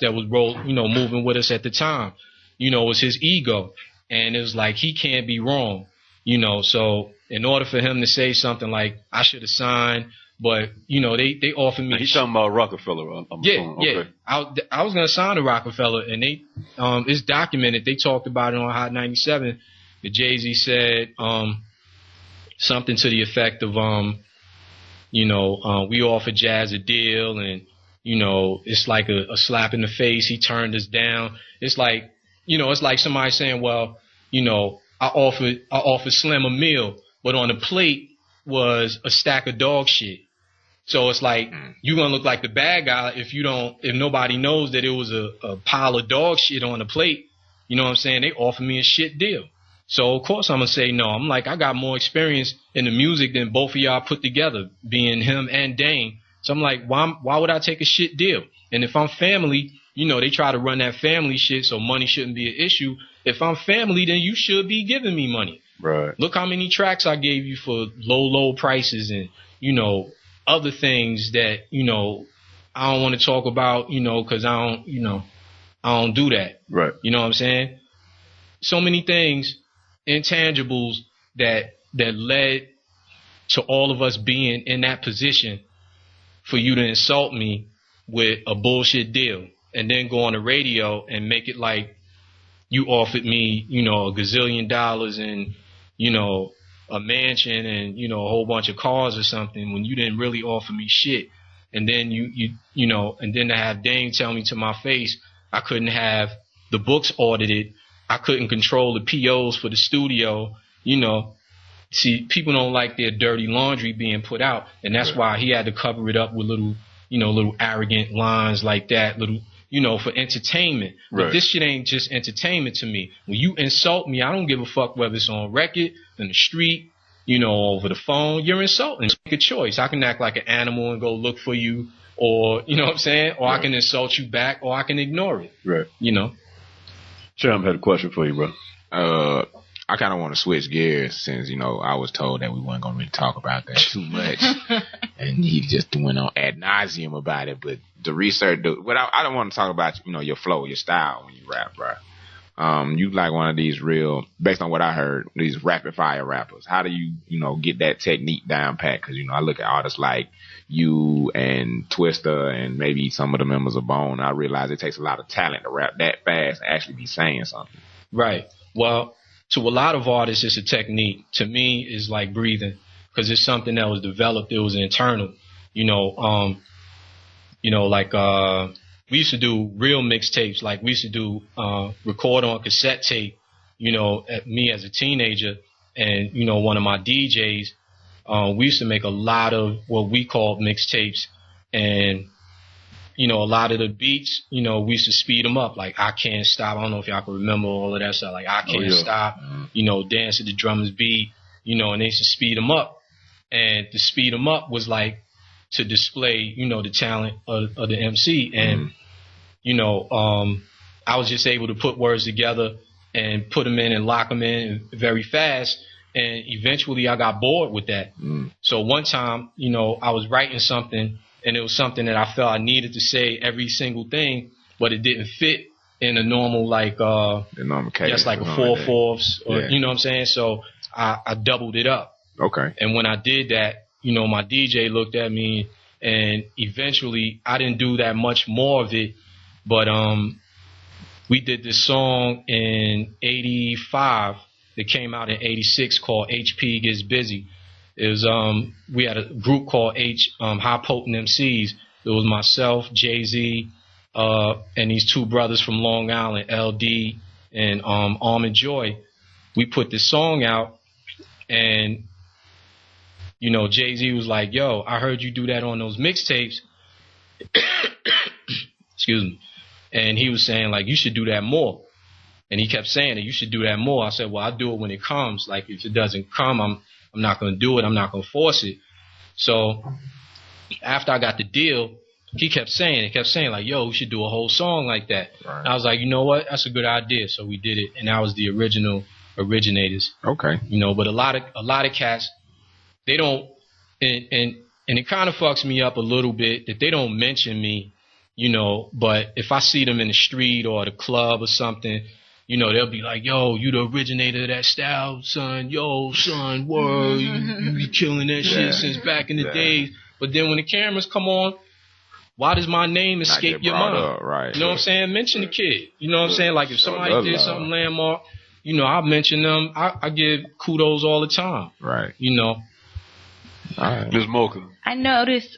that was moving with us at the time, was his ego. And it was like, he can't be wrong, so in order for him to say something like, I should have signed, but, they offered me. He's talking about Rockefeller. Yeah. I was going to sign to Rockefeller, and it's documented. They talked about it on Hot 97. The Jay-Z said something to the effect of, we offered Jazz a deal, and, it's like a slap in the face. He turned us down. It's like, it's like somebody saying, well, I offered Slim a meal, but on the plate was a stack of dog shit. So it's like, you're going to look like the bad guy if nobody knows that it was a pile of dog shit on the plate. You know what I'm saying? They offered me a shit deal. So, of course, I'm going to say no. I'm like, I got more experience in the music than both of y'all put together, being him and Dane. So I'm like, why would I take a shit deal? And if I'm family, they try to run that family shit, so money shouldn't be an issue. If I'm family, then you should be giving me money. Right. Look how many tracks I gave you for low prices and, other things that, I don't want to talk about, because I don't do that. Right. You know what I'm saying? So many things, intangibles that led to all of us being in that position for you to insult me with a bullshit deal and then go on the radio and make it like you offered me, a gazillion dollars and, a mansion and, a whole bunch of cars or something when you didn't really offer me shit. And then and then to have Dane tell me to my face, I couldn't have the books audited. I couldn't control the POs for the studio. See, people don't like their dirty laundry being put out. And that's why he had to cover it up with little arrogant lines like that, for entertainment. But this shit ain't just entertainment to me. When you insult me, I don't give a fuck whether it's on record, in the street, over the phone. You're insulting. Make a choice. I can act like an animal and go look for you, or, you know what I'm saying? Or I can insult you back, or I can ignore it. Right. Cham had a question for you, bro. I kind of want to switch gears since, I was told that we weren't going to really talk about that too much. And he just went on ad nauseum about it. But the research, I don't want to talk about, your flow, your style when you rap, bro. You like one of these real, based on what I heard, these rapid fire rappers. How do you, get that technique down pat? Because, I look at artists like you and Twister and maybe some of the members of Bone. I realize it takes a lot of talent to rap that fast and actually be saying something. Right. Well, to a lot of artists, it's a technique. To me, it's like breathing because it's something that was developed. It was internal. We used to do real mixtapes. Like we used to do record on cassette tape. At me as a teenager, and one of my DJs. We used to make a lot of what we called mixtapes, and a lot of the beats, we used to speed them up. Like I Can't Stop. I don't know if y'all can remember all of that stuff. Like I Can't Stop. Dance to the drummer's beat. And they used to speed them up, and to speed them up was like to display, the talent of the MC. And, I was just able to put words together and put them in and lock them in very fast. And eventually I got bored with that. So one time, I was writing something and it was something that I felt I needed to say every single thing, but it didn't fit in a normal, like, the normal cadence, just like a 4/4, or, you know what I'm saying? So I doubled it up. Okay. And when I did that, my DJ looked at me, and eventually I didn't do that much more of it, but we did this song in 85 that came out in 86 called HP Gets Busy. It was we had a group called High Potent MCs. It was myself, Jay-Z, and these two brothers from Long Island, LD and Almond Joy. We put this song out, and Jay-Z was like, yo, I heard you do that on those mixtapes. Excuse me. And he was saying, like, you should do that more. And he kept saying that you should do that more. I said, well, I'll do it when it comes. Like, if it doesn't come, I'm not going to do it. I'm not going to force it. So after I got the deal, he kept saying, like, yo, we should do a whole song like that. Right. And I was like, you know what? That's a good idea. So we did it. And that was the originators. Okay. But a lot of cats, they don't, and it kind of fucks me up a little bit that they don't mention me you know, but if I see them in the street or at a club or something, you know, they'll be like, yo, you the originator of that style, son. Yo, son, word, you be killing that shit since back in the days. But then when the cameras come on, why does my name escape your mind? Up, right, you know what I'm saying? Mention the kid. You know what I'm saying? Like if somebody did something landmark, you know, I mention them. I give kudos all the time. Right. You know. All right. Ms. Mocha. I noticed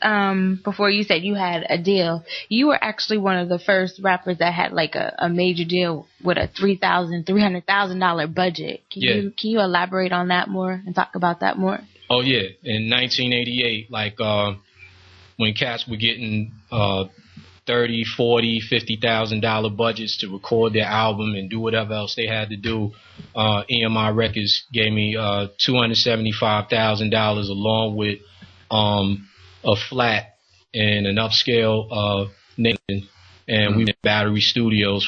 before you said you had a deal, you were actually one of the first rappers that had like a major deal with a $300,000 budget. Can you elaborate on that more and talk about that more? Oh yeah, in 1988, like when cats were getting $30,000, $40,000, $50,000 budgets to record their album and do whatever else they had to do, EMI Records gave me $275,000 along with a flat in an upscale Nathan, and we were in Battery Studios